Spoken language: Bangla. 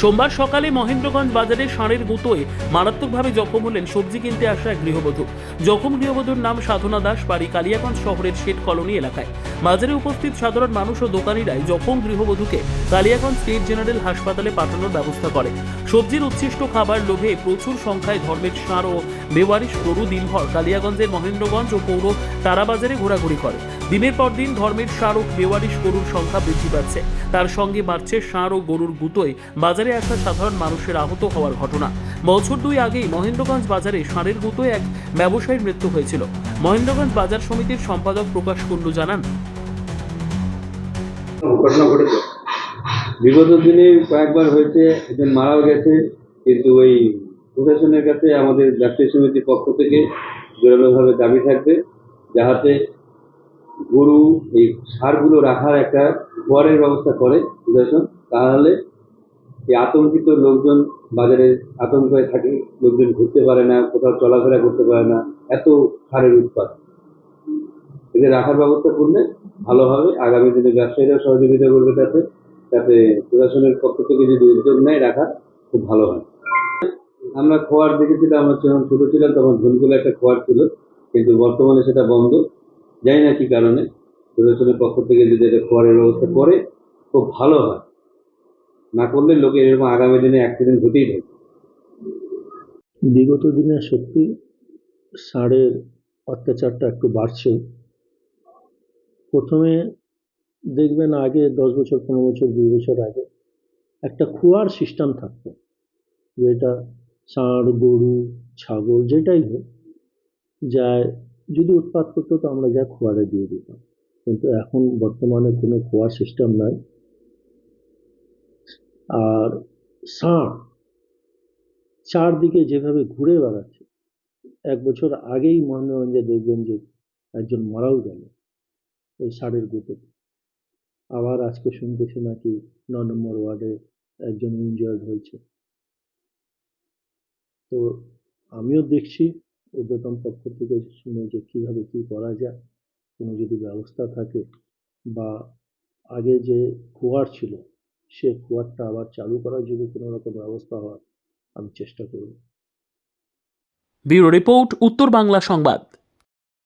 সোমবার সকালে মহেন্দ্রগঞ্জ বাজারে ষাঁড়ের গুঁতোয় মারাত্মকভাবে জখম হলেন সবজি কিনতে আসা এক গৃহবধূ। জখম গৃহবধূর নাম সাধনা দাস, বাড়ি কালিয়াগঞ্জ শহরের শেঠ কলোনি এলাকায়। বাজারে উপস্থিত সাধারণ মানুষ ও দোকানিরাই জখম গৃহবধূকে কালিয়াগঞ্জ স্টেট জেনারেল হাসপাতালে পাঠানোর ব্যবস্থা করে। সবজির উচ্ছিষ্ট খাবার লোভে প্রচুর সংখ্যায় ধর্মের ষাঁড় ও বেওয়ারিশ গরু দিনভর কালিয়াগঞ্জের মহেন্দ্রগঞ্জ ও পৌর তারাবাজারে ঘোরাঘুরি করে। দিনের পর দিন ধর্মের ষাঁড় ও বেওয়ারিশ গরুর সংখ্যা বৃদ্ধি পাচ্ছে। তার সঙ্গে বাড়ছে ষাঁড় ও গরুর গুঁতোয় বাজারে আসা সাধারণ মানুষের আহত হওয়ার ঘটনা। বছর দুই আগেই মহেন্দ্রগঞ্জ বাজারে ষাঁড়ের গুঁতোয় এক ব্যবসায়ীর মৃত্যু হয়েছিল। মহেন্দ্রগঞ্জ বাজার সমিতির সম্পাদক প্রকাশ কুণ্ডু জানান, ঘটনা ঘটেছে বিগত দিনে কয়েকবার হয়েছে, একজন মারাও গেছে, কিন্তু ওই প্রশাসনের কাছে আমাদের ব্যবসায়ী সমিতির পক্ষ থেকে জোরালোভাবে দাবি থাকবে যাহাতে গরু এই সারগুলো রাখার একটা ঘরের ব্যবস্থা করে প্রশাসন। তাহলে এই আতঙ্কিত লোকজন বাজারে আতঙ্ক হয়ে থাকে, লোকজন ঘুরতে পারে না, কোথাও চলাফেরা করতে পারে না, এত সারের উৎপাদ। এদের রাখার ব্যবস্থা করলে ভালো হবে। আগামী দিনে ব্যবসায়ীরা সহযোগিতা করবে, তাতে প্রশাসনের পক্ষ থেকে যদি উদ্যোগ নেয় রাখা খুব ভালো হয়। আমরা খোয়ার দেখেছিলাম, আমরা যখন ছোট ছিলাম তখন ধনকুলে একটা খোয়ার ছিল, কিন্তু বর্তমানে সেটা বন্ধ। জানি না কি কারণে। প্রশাসনের পক্ষ থেকে যদি এটা খোয়ারের ব্যবস্থা করে খুব ভালো হয়, না করলে লোকের এরকম আগামী দিনে অ্যাক্সিডেন্ট ঘটেই থাকে। বিগত দিনে সত্যি ষাঁড়ের অত্যাচারটা একটু বাড়ছে। প্রথমে দেখবেন আগে 10 বছর 15 বছর 2 বছর আগে একটা খোয়ার সিস্টেম থাকতো, যেটা ষাঁড় গরু ছাগল যেটাই হোক যায় যদি উৎপাত করতো তো আমরা যা খোয়ারে দিয়ে দিতাম। কিন্তু এখন বর্তমানে কোনো খোয়ার সিস্টেম নাই। আর ষাঁড় চারদিকে যেভাবে ঘুরে বেড়াচ্ছে, 1 বছর আগেই মহেন্দ্রগঞ্জে দেখবেন যে একজন মারাও গেল ওই ষাঁড়ের গুঁতোতে। আবার আজকে শুনতেছি নাকি 9 নম্বর ওয়ার্ডে একজন ইনজিয়ার্ড হয়েছে। তো আমিও দেখছি ঊর্ধ্বতন পক্ষ থেকে শুনে যে কিভাবে কি করা যায়, কোনো যদি ব্যবস্থা থাকে বা আগে যে খোয়ার ছিল সে খোয়ারটা আবার চালু করার যদি কোনো রকম ব্যবস্থা হয় আমি চেষ্টা করব। ব্যুরো রিপোর্ট, উত্তর বাংলা সংবাদ।